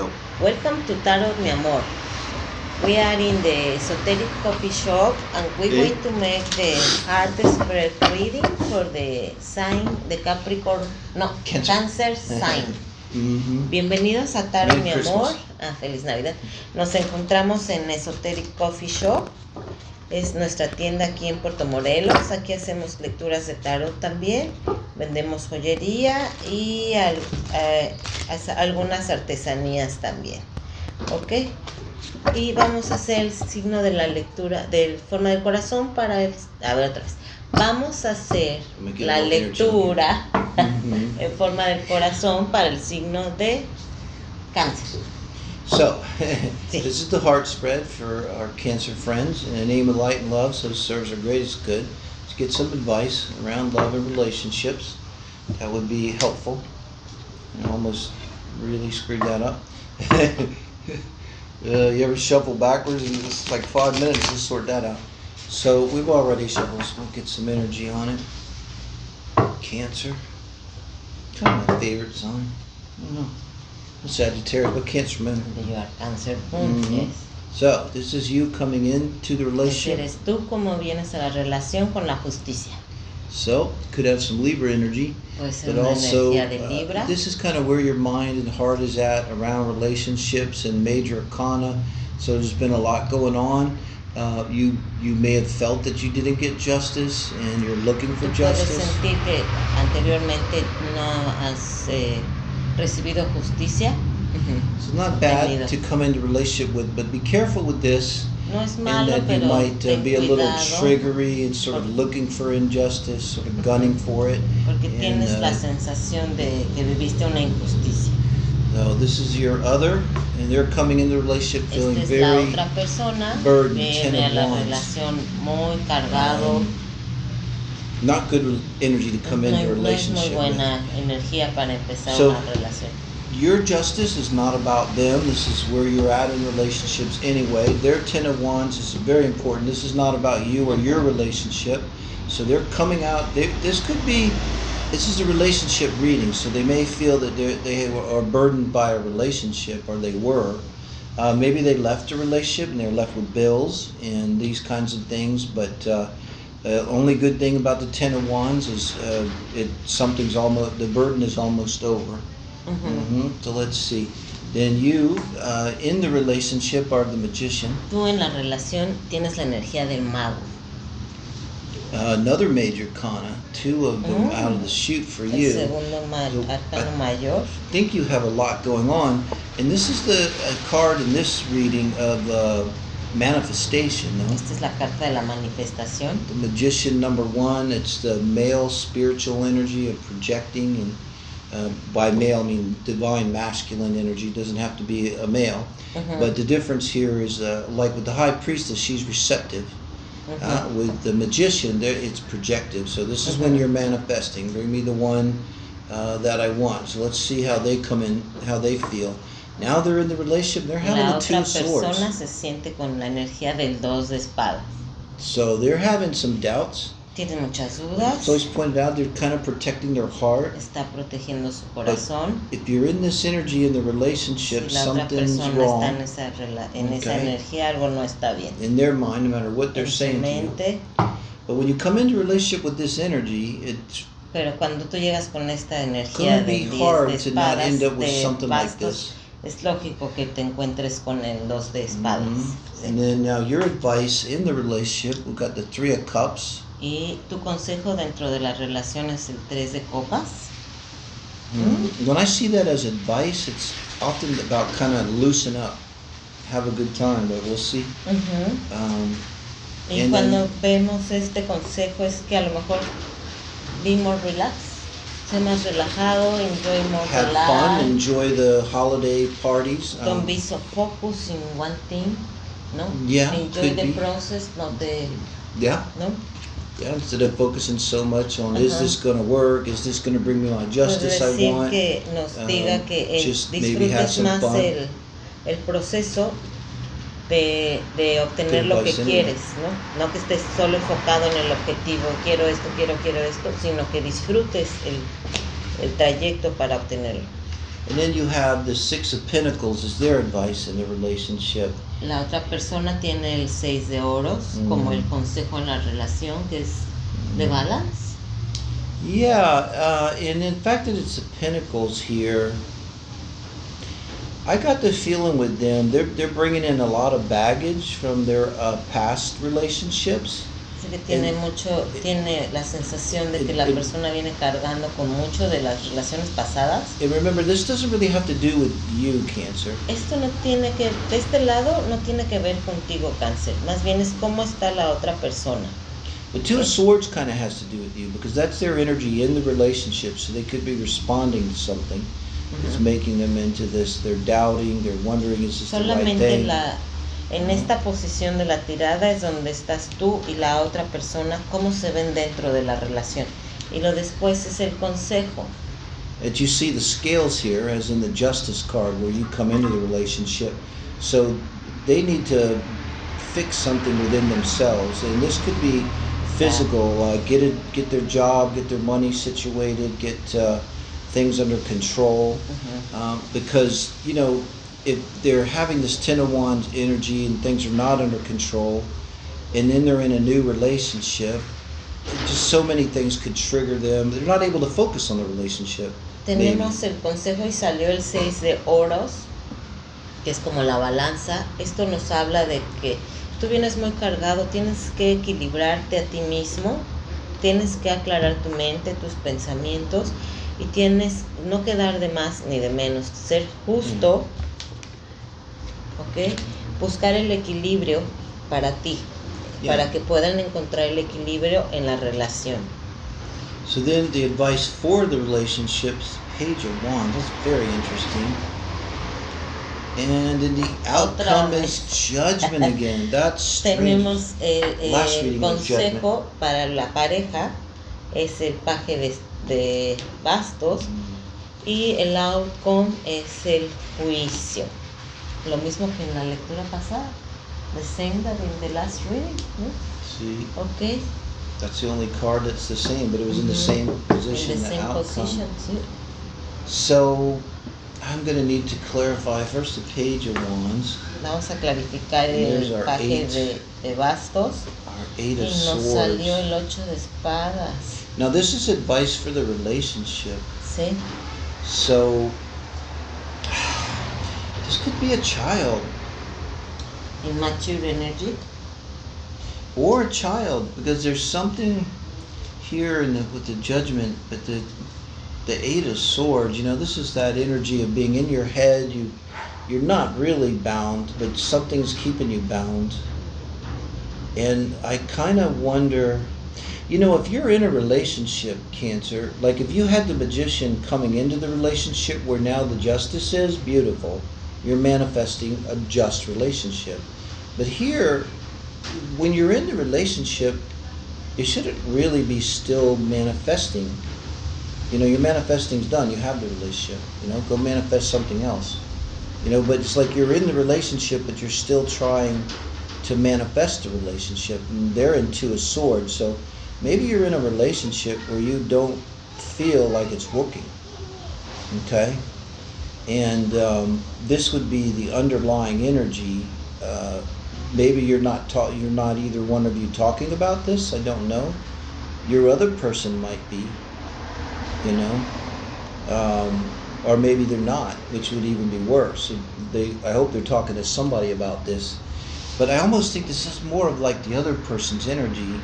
Show. Welcome to Tarot, mi amor. We are in the Esoteric Coffee Shop and we're going to make the heart spread reading for the sign, the Capricorn, no, Cancer sign. Bienvenidos a Tarot, mi amor. Feliz Navidad. Nos encontramos en Esoteric Coffee Shop. Es nuestra tienda aquí en Puerto Morelos. Aquí hacemos lecturas de tarot también. Vendemos joyería y algunas artesanías también. ¿Ok? Y vamos a hacer el signo de la lectura, de forma del corazón para... A ver, otra vez. Vamos a hacer la lectura en forma del corazón para el signo de Cáncer. So, this is the heart spread for our Cancer friends. In the name of light and love, so serves our greatest good. To get some advice around love and relationships, that would be helpful. I almost really screwed that up. You ever shuffle backwards and it's like 5 minutes to sort that out? So we've already shuffled, so we'll get some energy on it. Cancer, kind of my favorite sign. I don't know. Sagittarius, but Cancer man. You are Cancer. Yes. So this is you coming into the relationship. Eres tú como vienes a la relación con la justicia. So could have some Libra energy, but also this is kind of where your mind and heart is at around relationships and major arcana. So there's been a lot going on. You may have felt that you didn't get justice and you're looking for justice. Puedes sentir que anteriormente no has recibido justicia. It's not bad to come into relationship with, but be careful with this. No es malo, in that you might be a little cuidado, triggery and sort of looking for injustice, sort of gunning for it. Porque tienes la sensación de que viviste una injusticia. So this is your other, and they're coming into the relationship feeling very burdened, viene a la relación muy cargado. Not good energy to come into a relationship. No es muy buena energía para empezar una relación. Your justice is not about them. This is where you're at in relationships anyway. Their Ten of Wands is very important. This is not about you or your relationship. So they're coming out. This is a relationship reading. So they may feel that they are burdened by a relationship, or they were. Maybe they left a relationship and they're left with bills and these kinds of things. But only good thing about the Ten of Wands is the burden is almost over. So let's see. Then you, in the relationship, are the Magician. Tú en la relación tienes la energía del mago. Another major arcana, two of them out of the chute for you. Arcano mayor. I think you have a lot going on, and this is the card in this reading of manifestation. No? Esta es la carta de la manifestación. The Magician number 1. It's the male spiritual energy of projecting and. By male, I mean divine masculine energy. It doesn't have to be a male. But the difference here is, like with the High Priestess, she's receptive. With the Magician, it's projective. So this is when you're manifesting. Bring me the one that I want. So let's see how they come in, how they feel. Now they're in the relationship. They're having the Two of Swords. La otra persona se siente con la energía del Dos de Espadas. So they're having some doubts. Tienen muchas dudas. So it's pointed out they're kind of protecting their heart. Está protegiendo su corazón. But if you're in this energy in the relationship, something's wrong. Está en esa energía, algo no está bien. In their mind, no matter what they're saying to you. But when you come into a relationship with this energy, pero cuando tú llegas con esta energía de hard to not end up with something like this. Es lógico que te encuentres con el Dos de Espadas. And then now your advice in the relationship, we've got the Three of Cups. Y tu consejo dentro de la relación es el Tres de Copas. When I see that as advice, it's often about kind of loosen up, have a good time, but we'll see. Y cuando vemos este consejo es que a lo mejor be more relaxed, sé más relajado, enjoy more have relax. Fun, enjoy the holiday parties. Don't be so focused in one thing, no? Yeah, enjoy the process, not the... Yeah. No? Yeah, instead of focusing so much on is this going to work, is this going to bring me my justice I want, que nos diga que just maybe have some más fun. El proceso de obtener lo que quieres, ¿no? No que estés solo enfocado en el objetivo, quiero esto, sino que disfrutes el trayecto para obtenerlo. And then you have the Six of Pentacles as their advice in the relationship. La otra persona tiene el 6 de oros como el consejo en la relación, que es de balance. Yeah, and in fact that it's the Pentacles here, I got the feeling with them, they're bringing in a lot of baggage from their past relationships. Así que tiene la sensación de que la persona viene cargando con mucho de las relaciones pasadas. And remember, this doesn't really have to do with you, Cancer. Esto no tiene que, de este lado, no tiene que ver contigo, Cáncer. Más bien es cómo está la otra persona. The Two of Swords kind of has to do with you because that's their energy in the relationship, so they could be responding to something that's making them into this. They're doubting, they're wondering, is this the right Solamente thing? en esta posición de la tirada es donde estás tú y la otra persona, cómo se ven dentro de la relación. Y lo después es el consejo. And you see the scales here, as in the Justice card, where you come into the relationship. So they need to fix something within themselves, and this could be physical. Get their job, get their money situated, get things under control. Because if they're having this Ten of Wands energy and things are not under control, and then they're in a new relationship, just so many things could trigger them. They're not able to focus on the relationship. Tenemos el consejo y salió el 6 de oros, que es como la balanza. Esto nos habla de que tú vienes muy cargado, tienes que equilibrarte a ti mismo, tienes que aclarar tu mente, tus pensamientos, y tienes no quedar de más ni de menos, ser justo. ¿Ok? Buscar el equilibrio para ti, para que puedan encontrar el equilibrio en la relación. So then the advice for the relationships, Page of Wands, that's very interesting. And then the outcome is Judgment again. That's strange. Tenemos el consejo para la pareja, es el paje de bastos, y el outcome es el juicio. Lo mismo que en la lectura pasada. The same that in the last reading. ¿No? See, Okay. that's the only card that's the same, but it was in the same position. In the same outcome. position, sí. So I'm going to need to clarify first the Page of Wands, Vamos a clarificar There's el our paje eight. de bastos. our Eight Y of nos Swords. salió el 8 de espadas. Now this is advice for the relationship. ¿Sí? So this could be a child Immature energy. or a child, because there's something here with the Judgment, but the Eight of Swords, this is that energy of being in your head. You're not really bound, but something's keeping you bound. And I kind of wonder, if you're in a relationship, Cancer, like if you had the Magician coming into the relationship where now the Justice is, beautiful. You're manifesting a just relationship. But here, when you're in the relationship, you shouldn't really be still manifesting. Your manifesting's done. You have the relationship. Go manifest something else. But it's like you're in the relationship, but you're still trying to manifest the relationship. And they're in Two of Swords, so maybe you're in a relationship where you don't feel like it's working. Okay? And this would be the underlying energy. Maybe you're not either one of you talking about this. I don't know. Your other person might be. Or maybe they're not, which would even be worse. I hope they're talking to somebody about this. But I almost think this is more of like the other person's energy,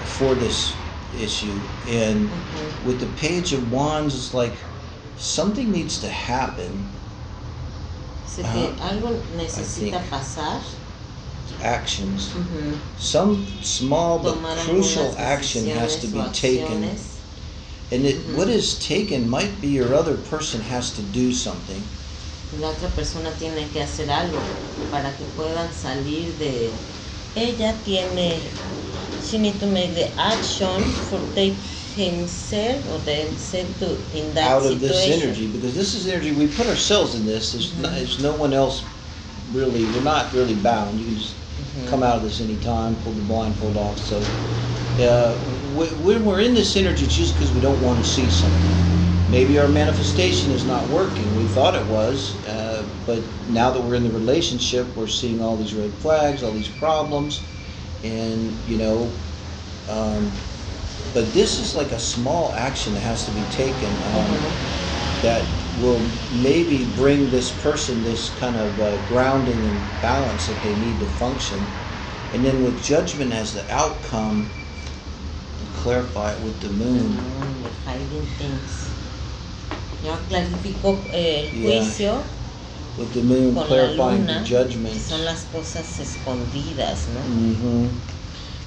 for this issue. And with the Page of Wands, it's like something needs to happen. Así que algo necesita pasar. Actions. Some small but Tomar crucial algunas action has to be decisiones o taken. acciones. And what is taken might be your other person has to do something. La otra persona tiene que hacer algo para que puedan salir de. Ella tiene. She need to make the action for take himself or themselves to in that Out situation. of this energy, because this is energy we put ourselves in this. There's no one else really. We're not really bound. You can just come out of this anytime, pull the blindfold off. So when we're in this energy, it's just because we don't want to see something. maybe our manifestation is not working. We thought it was, but now that we're in the relationship, we're seeing all these red flags, all these problems, and but this is like a small action that has to be taken that will maybe bring this person this kind of grounding and balance that they need to function. And then with judgment as the outcome, clarify it with the moon. The hiding things. Ya clarificó el juicio with the moon con la clarifying luna, the judgment. que son las cosas escondidas, ¿no? Mm-hmm.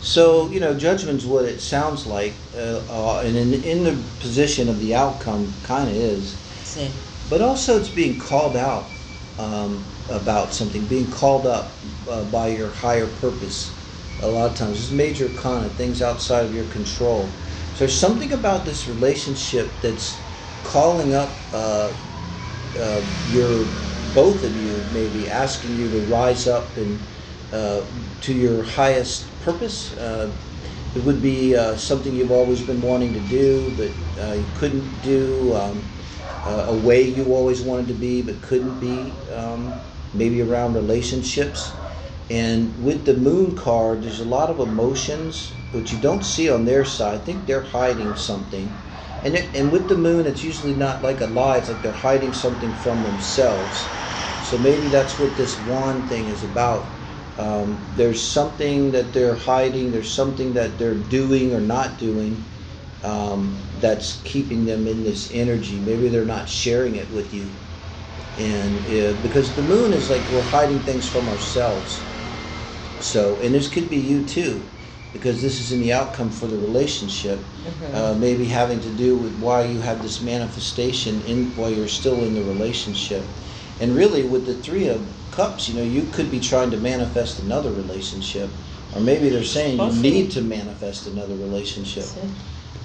So, judgment's what it sounds like, and in the position of the outcome, kind of is. Sí. But also it's being called out about something, being called up by your higher purpose. A lot of times, it's major kind of things outside of your control. So there's something about this relationship that's calling up both of you, maybe asking you to rise up and to your highest purpose. It would be something you've always been wanting to do, but you couldn't do. A way you always wanted to be, but couldn't be. Maybe around relationships. And with the moon card, there's a lot of emotions, which you don't see on their side. I think they're hiding something. And with the moon, it's usually not like a lie. It's like they're hiding something from themselves. So maybe that's what this wand thing is about. There's something that they're hiding. There's something that they're doing or not doing that's keeping them in this energy. Maybe they're not sharing it with you. And because the moon is like we're hiding things from ourselves. So, and this could be you too, because this is in the outcome for the relationship. Maybe having to do with why you have this manifestation while you're still in the relationship. And really with the Three of Cups, you could be trying to manifest another relationship, or maybe they're saying you need to manifest another relationship,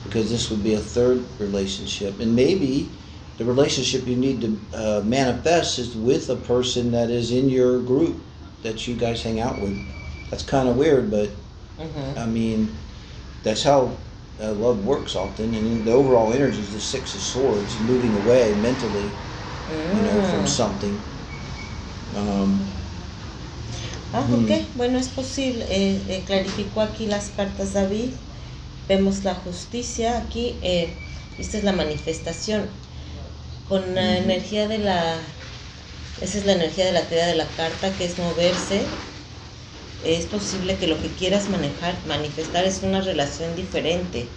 because this would be a third relationship. And maybe the relationship you need to manifest is with a person that is in your group that you guys hang out with. That's kind of weird, but I mean, that's how love works often. And the overall energy is the Six of Swords, moving away mentally, from something. Ok, bueno, es posible. Clarificó aquí las cartas David. Vemos la justicia aquí. Esta es la manifestación. Con la energía esa es la energía de la teoría de la carta, que es moverse. Es posible que lo que quieras manifestar es una relación diferente,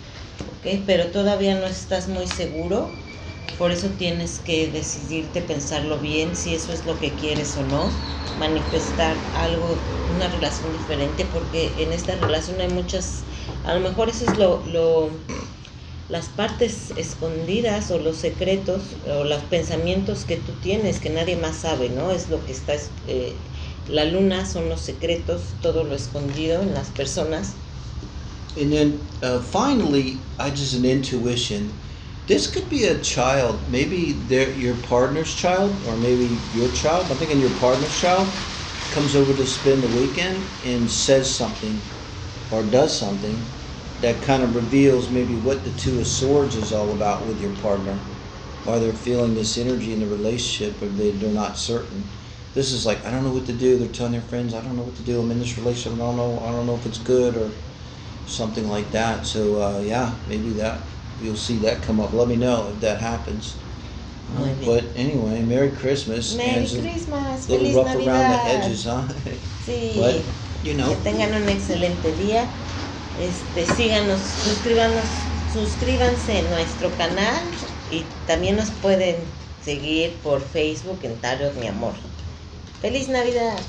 ¿ok? Pero todavía no estás muy seguro, por eso tienes que decidirte, pensarlo bien, si eso es lo que quieres o no, manifestar algo, una relación diferente, porque en esta relación hay muchas, a lo mejor eso es las partes escondidas o los secretos o los pensamientos que tú tienes que nadie más sabe, ¿no? Es lo que está, la luna son los secretos, todo lo escondido en las personas. And then finally, just an intuition. This could be a child, maybe your partner's child, or maybe your child. I'm thinking your partner's child comes over to spend the weekend and says something or does something that kind of reveals maybe what the Two of Swords is all about with your partner, why they're feeling this energy in the relationship, or they're not certain. This is like, I don't know what to do. They're telling their friends, I don't know what to do. I'm in this relationship. I don't know if it's good, or something like that. So maybe that you'll see that come up. Let me know if that happens. But anyway, Merry Christmas. Merry Christmas. A little Feliz rough Navidad. around the edges, huh? Sí. But, Que tengan un excelente día. Síganos, suscríbanse en nuestro canal y también nos pueden seguir por Facebook en Tarot Mi Amor. ¡Feliz Navidad!